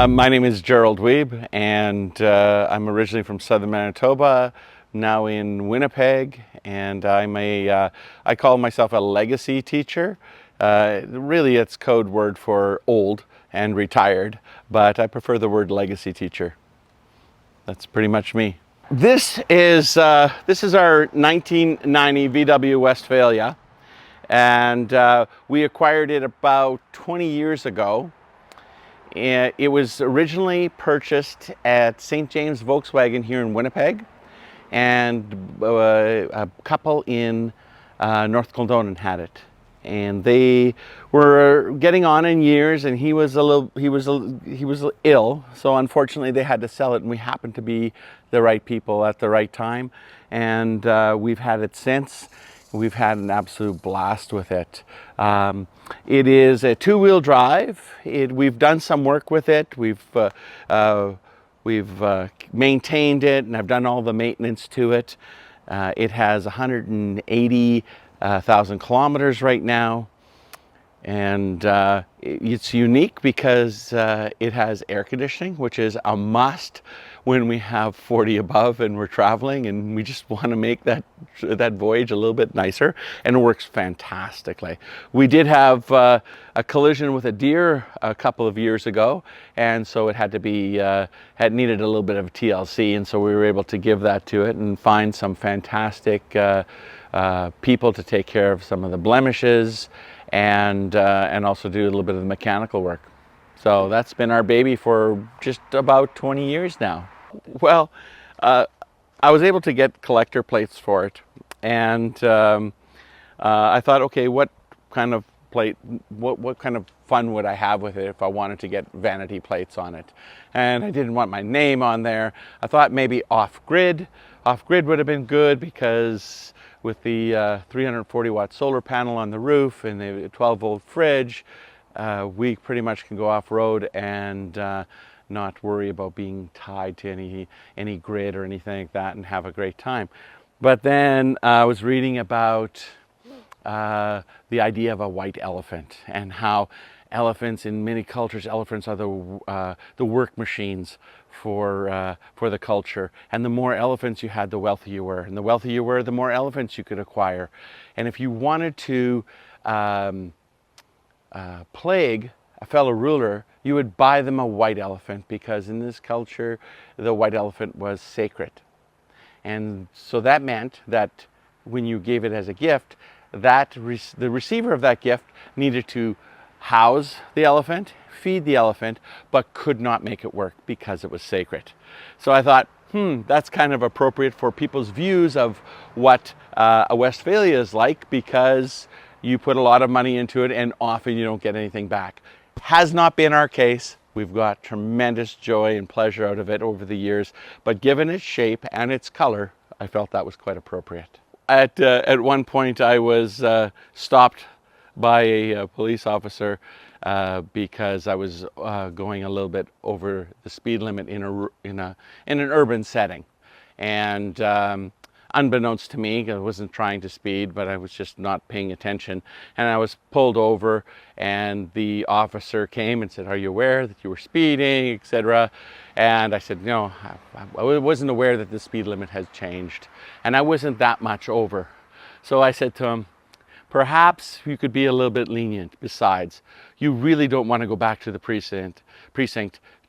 My name is Jerrold Wiebe, and I'm originally from southern Manitoba, now in Winnipeg, and I call myself a legacy teacher. Really, it's code word for old and retired, but I prefer the word legacy teacher. That's pretty much me. This is our 1990 VW Westfalia, and we acquired it about 20 years ago. It was originally purchased at St. James Volkswagen here in Winnipeg, and a couple in North Kildonan had it, and they were getting on in years, and he was ill, so unfortunately they had to sell it, and we happened to be the right people at the right time, and we've had it since. We've had an absolute blast with it. It is a two-wheel drive. We've done some work with it. We've maintained it, and I've done all the maintenance to it. It has 180,000 kilometers right now, and it's unique because it has air conditioning, which is a must when we have 40 above and we're traveling, and we just want to make that voyage a little bit nicer, and it works fantastically. We did have a collision with a deer a couple of years ago, and so it had to be needed a little bit of TLC, and so we were able to give that to it and find some fantastic people to take care of some of the blemishes, and also do a little bit of the mechanical work. So that's been our baby for just about 20 years now. Well, I was able to get collector plates for it, and I thought, okay, what kind of fun would I have with it if I wanted to get vanity plates on it? And I didn't want my name on there. I thought maybe off-grid would have been good, because with the 340 watt solar panel on the roof and the 12-volt fridge, we pretty much can go off-road and not worry about being tied to any grid or anything like that, and have a great time. But then I was reading about the idea of a white elephant, and how elephants in many cultures, elephants are the work machines for the culture, and the more elephants you had, the wealthier you were, and the wealthier you were, the more elephants you could acquire. And if you wanted to plague a fellow ruler, you would buy them a white elephant, because in this culture the white elephant was sacred. And so that meant that when you gave it as a gift, the receiver of that gift needed to house the elephant, feed the elephant, but could not make it work because it was sacred. So I thought, that's kind of appropriate for people's views of what a Westfalia is like, because you put a lot of money into it and often you don't get anything back. Has not been our case. We've got tremendous joy and pleasure out of it over the years, but given its shape and its color, I felt that was quite appropriate. At one point I was stopped by a police officer because I was going a little bit over the speed limit in an urban setting, and unbeknownst to me, I wasn't trying to speed, but I was just not paying attention, and I was pulled over, and the officer came and said, "Are you aware that you were speeding," etc. And I said, "No, I wasn't aware that the speed limit has changed, and I wasn't that much over." So I said to him, "Perhaps you could be a little bit lenient. Besides, you really don't want to go back to the precinct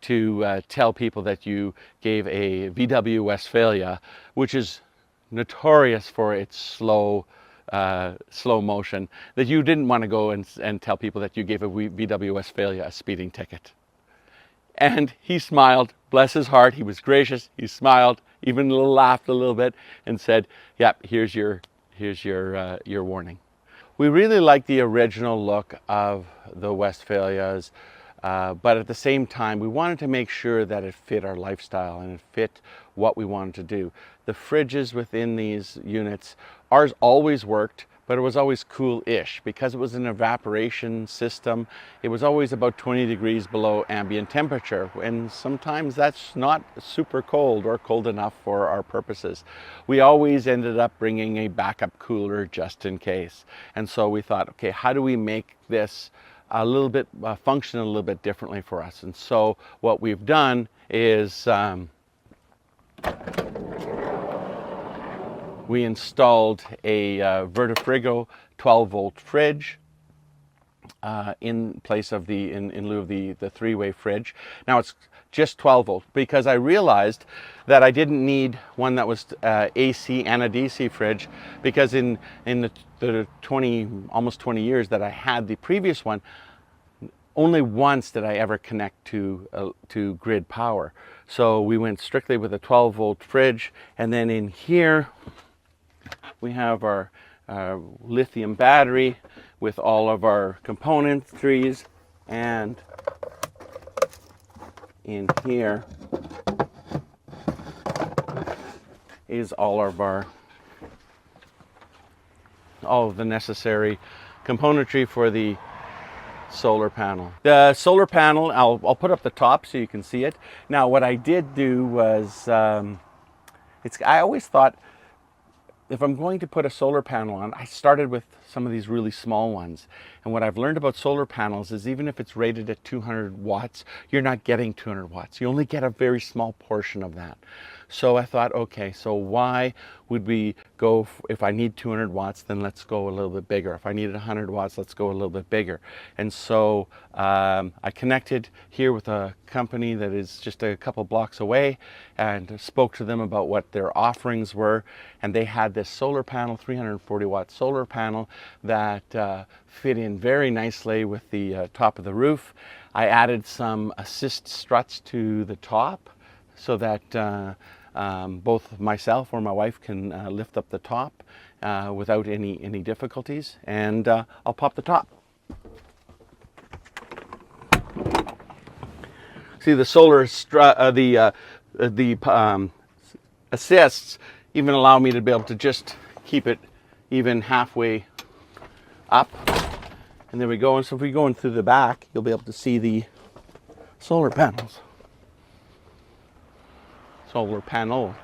to tell people that you gave a VW Westfalia, which is notorious for its slow motion, that you didn't want to go and tell people that you gave a VW Westfalia a speeding ticket." And he smiled, bless his heart. He was gracious. He smiled, even laughed a little bit, and said, "Yep, here's your warning." We really like the original look of the Westfalias, but at the same time, we wanted to make sure that it fit our lifestyle and it fit what we wanted to do. The fridges within these units, ours always worked, but it was always cool-ish because it was an evaporation system. It was always about 20 degrees below ambient temperature, and sometimes that's not super cold or cold enough for our purposes. We always ended up bringing a backup cooler just in case. And so we thought, okay, how do we make this a little bit function a little bit differently for us. And so what we've done is we installed a Vertifrigo 12-volt fridge in place of in lieu of the 3-way fridge. Now it's just 12 volt because I realized that I didn't need one that was AC and a DC fridge, because in the almost 20 years that I had the previous one, only once did I ever connect to grid power. So we went strictly with a 12-volt fridge, and then in here we have our lithium battery with all of our componentries, and in here is all of the necessary componentry for the solar panel. The solar panel, I'll put up the top so you can see it. Now what I did do was, I always thought, if I'm going to put a solar panel on, I started with some of these really small ones. And what I've learned about solar panels is even if it's rated at 200 watts, you're not getting 200 watts. You only get a very small portion of that. So I thought, okay, so why would we go, if I need 200 watts, then let's go a little bit bigger. If I needed 100 watts, let's go a little bit bigger. And so I connected here with a company that is just a couple blocks away and spoke to them about what their offerings were. And they had this solar panel, 340 watt solar panel that fit in very nicely with the top of the roof. I added some assist struts to the top so that both myself or my wife can lift up the top without any difficulties. And I'll pop the top. See, the solar assists even allow me to be able to just keep it even halfway up. And there we go. And so if we go in through the back, you'll be able to see the solar panels. Solar panel.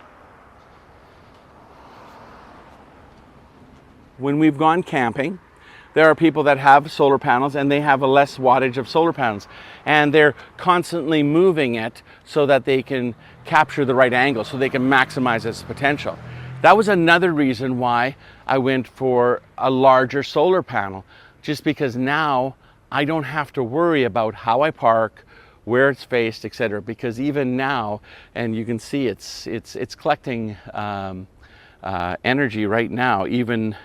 When we've gone camping, there are people that have solar panels and they have a less wattage of solar panels, and they're constantly moving it so that they can capture the right angle, so they can maximize its potential. That was another reason why I went for a larger solar panel, just because now I don't have to worry about how I park, where it's faced, etc. Because even now, and you can see it's collecting energy right now, even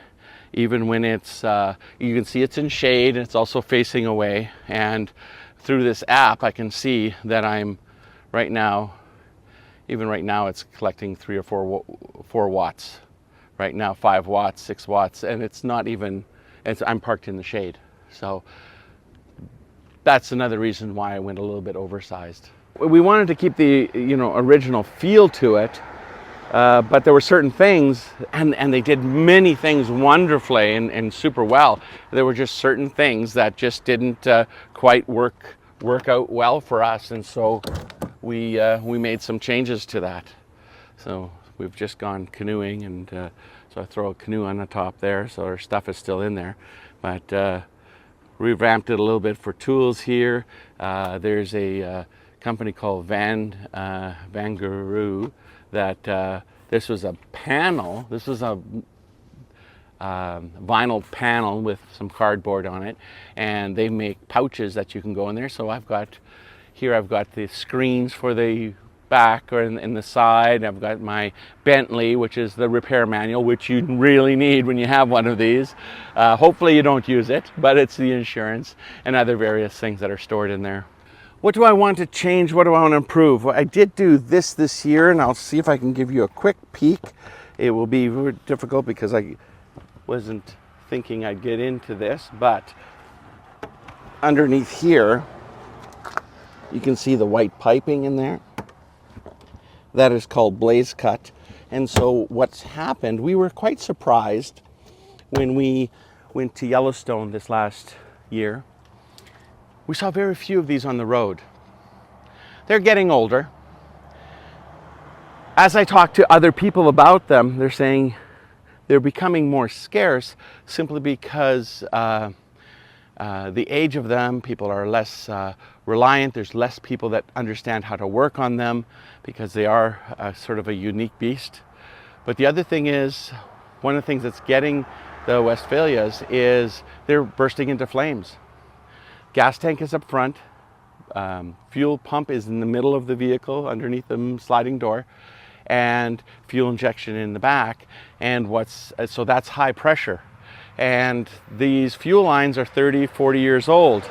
when it's you can see it's in shade, and it's also facing away. And through this app I can see that I'm right now, even right now, it's collecting 3 or 4 watts right now, 5 watts, 6 watts, and it's not even, I'm parked in the shade. So that's another reason why I went a little bit oversized. We wanted to keep the original feel to it, but there were certain things, and they did many things wonderfully and super well. There were just certain things that just didn't quite work out well for us, and so we made some changes to that. So we've just gone canoeing, and so I throw a canoe on the top there, so our stuff is still in there, but revamped it a little bit for tools here. There's a company called Vangaroo that this was a panel. This was a vinyl panel with some cardboard on it, and they make pouches that you can go in there. So I've got the screens for the back or in the side. I've got my Bentley, which is the repair manual, which you really need when you have one of these. Hopefully you don't use it, but it's the insurance and other various things that are stored in there. What do I want to change? What do I want to improve? Well, I did do this year, and I'll see if I can give you a quick peek. It will be very difficult because I wasn't thinking I'd get into this, but underneath here you can see the white piping in there. That is called blaze cut. And so what's happened, we were quite surprised when we went to Yellowstone this last year. We saw very few of these on the road. They're getting older. As I talk to other people about them, they're saying they're becoming more scarce simply because the age of them, people are less reliant. There's less people that understand how to work on them because they are sort of a unique beast. But the other thing is, one of the things that's getting the Westfalias is they're bursting into flames. Gas tank is up front. Fuel pump is in the middle of the vehicle underneath the sliding door, and fuel injection in the back. And so that's high pressure. And these fuel lines are 30, 40 years old.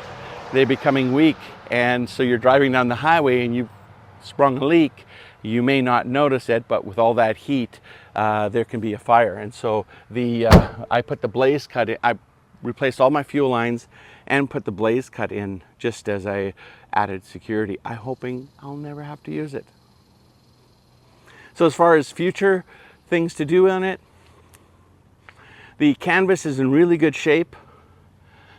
They're becoming weak. And so you're driving down the highway and you've sprung a leak. You may not notice it, but with all that heat, there can be a fire. And so I put the blaze cut in. I replaced all my fuel lines and put the blaze cut in just as a added security. I'm hoping I'll never have to use it. So as far as future things to do on it, the canvas is in really good shape,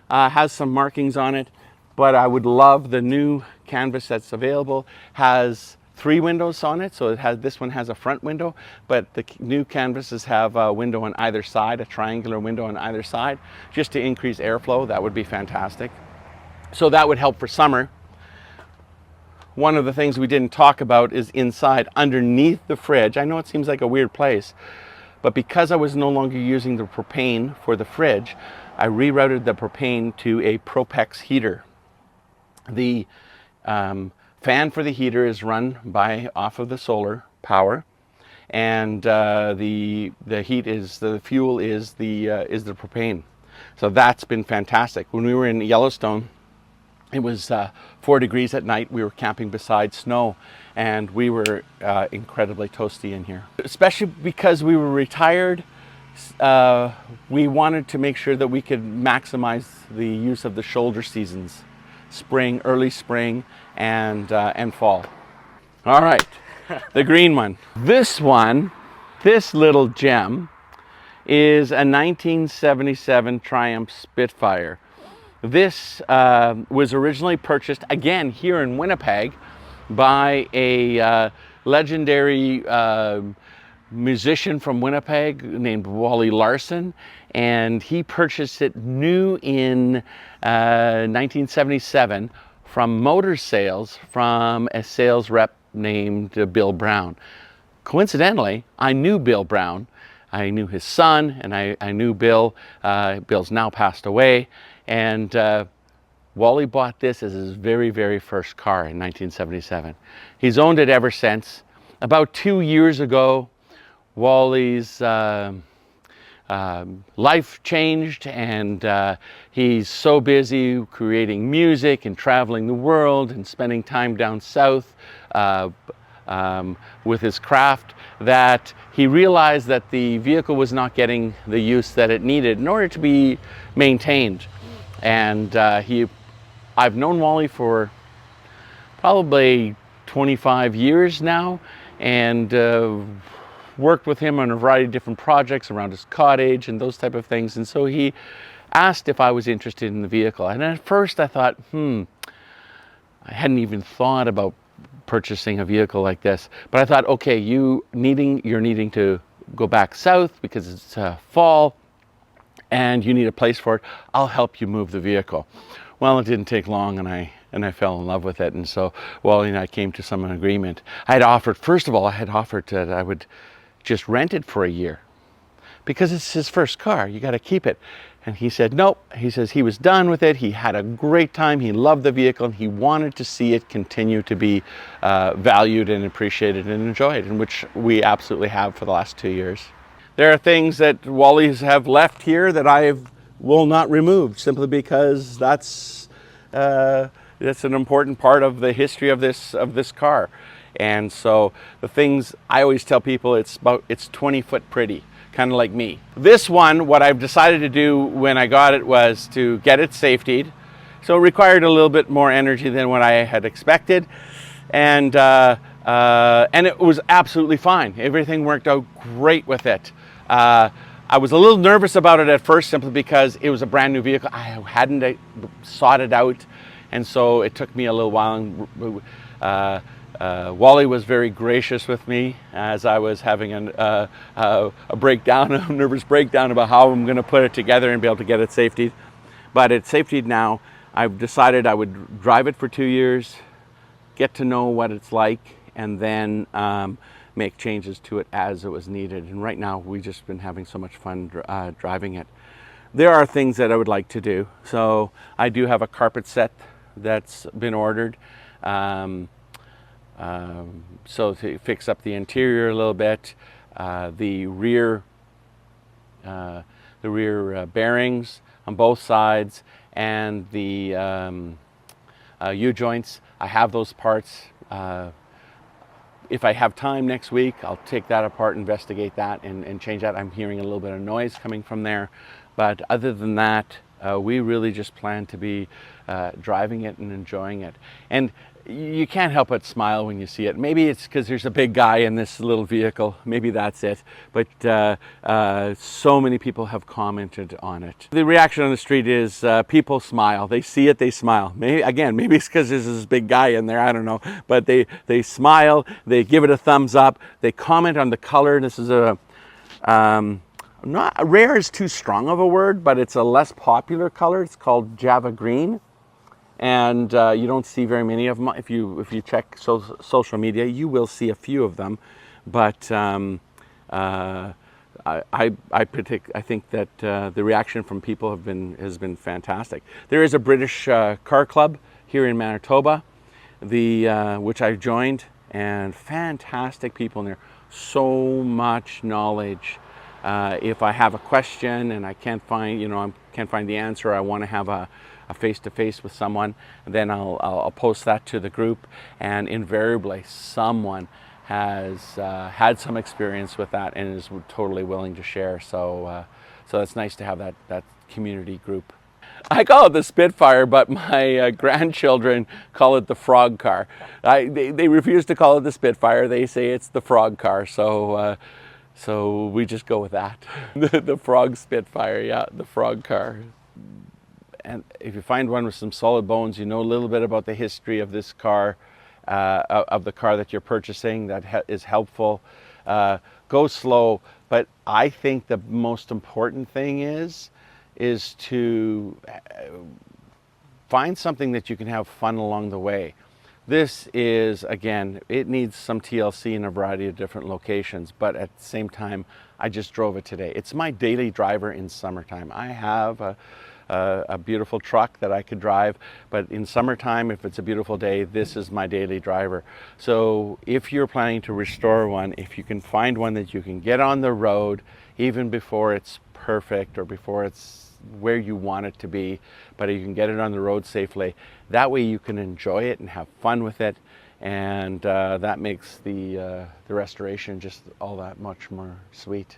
has some markings on it, but I would love the new canvas that's available. Has 3 windows on it, so this one has a front window, but the new canvases have a window on either side, a triangular window on either side, just to increase airflow. That would be fantastic. So that would help for summer. One of the things we didn't talk about is inside, underneath the fridge. I know it seems like a weird place, but because I was no longer using the propane for the fridge, I rerouted the propane to a Propex heater. The fan for the heater is run off of the solar power, and the fuel is the propane. So that's been fantastic. When we were in Yellowstone, it was 4 degrees at night. We were camping beside snow, and we were incredibly toasty in here. Especially because we were retired, we wanted to make sure that we could maximize the use of the shoulder seasons, spring, early spring, and fall. All right, the green one. This little gem, is a 1977 Triumph Spitfire. This was originally purchased, again, here in Winnipeg by a legendary musician from Winnipeg named Wally Larson, and he purchased it new in 1977 from motor sales from a sales rep named Bill Brown. Coincidentally, I knew Bill Brown. I knew his son, and I knew Bill. Bill's now passed away. And Wally bought this as his very, very first car in 1977. He's owned it ever since. About 2 years ago, Wally's life changed, and he's so busy creating music and traveling the world and spending time down south with his craft that he realized that the vehicle was not getting the use that it needed in order to be maintained. And I've known Wally for probably 25 years now, and worked with him on a variety of different projects around his cottage and those type of things. And so he asked if I was interested in the vehicle. And at first I thought, I hadn't even thought about purchasing a vehicle like this. But I thought, okay, you're needing to go back south because it's fall and you need a place for it. I'll help you move the vehicle. Well, it didn't take long, and I fell in love with it. And so Wally and I came to some agreement. First of all, I had offered that I would just rent it for a year because it's his first car. You got to keep it. And he said, nope. He says he was done with it. He had a great time. He loved the vehicle, and he wanted to see it continue to be valued and appreciated and enjoyed, and which we absolutely have for the last 2 years. There are things that Wally's have left here that I will not remove, simply because that's an important part of the history of this car. And so the things I always tell people, it's 20 foot pretty, kind of like me. This one, what I've decided to do when I got it was to get it safetied. So it required a little bit more energy than what I had expected. And it was absolutely fine. Everything worked out great with it. I was a little nervous about it at first, simply because it was a brand new vehicle. I hadn't sought it out, and so it took me a little while. Wally was very gracious with me as I was having a breakdown, a nervous breakdown about how I'm going to put it together and be able to get it safetied. But it's safety now. I've decided I would drive it for 2 years, get to know what it's like, and then make changes to it as it was needed. And right now, we've just been having so much fun driving it. There are things that I would like to do. So I do have a carpet set that's been ordered. So to fix up the interior a little bit, the rear bearings on both sides, and the U-joints. I have those parts. If I have time next week, I'll take that apart, investigate that, and change that. I'm hearing a little bit of noise coming from there. But other than that, we really just plan to be driving it and enjoying it. And you can't help but smile when you see it. Maybe it's because there's a big guy in this little vehicle. Maybe that's it. But so many people have commented on it. The reaction on the street is people smile. They see it, they smile. Maybe it's because there's this big guy in there. I don't know. But they smile. They give it a thumbs up. They comment on the color. This is a not rare is too strong of a word, but it's a less popular color. It's called Java Green. And you don't see very many of them. If you check social media, you will see a few of them. But I think that the reaction from people has been fantastic. There is a British car club here in Manitoba, which I joined, and fantastic people in there. So much knowledge. If I have a question and I can't find the answer, I want to have a face-to-face with someone, then I'll post that to the group, and invariably someone has had some experience with that and is totally willing to share. So it's nice to have that community group. I call it the Spitfire, but my grandchildren call it the frog car. They refuse to call it the Spitfire. They say it's the frog car. So we just go with that. The frog Spitfire, yeah, the frog car. And if you find one with some solid bones, you know a little bit about the history of this car, of the car that you're purchasing. That is helpful. Go slow, but I think the most important thing is to find something that you can have fun along the way. This is, again, it needs some TLC in a variety of different locations, but at the same time, I just drove it today. It's my daily driver in summertime. I have a beautiful truck that I could drive, but in summertime, if it's a beautiful day, this is my daily driver. So if you're planning to restore one, if you can find one that you can get on the road even before it's perfect or before it's where you want it to be, but you can get it on the road safely, that way you can enjoy it and have fun with it, and that makes the restoration just all that much more sweet.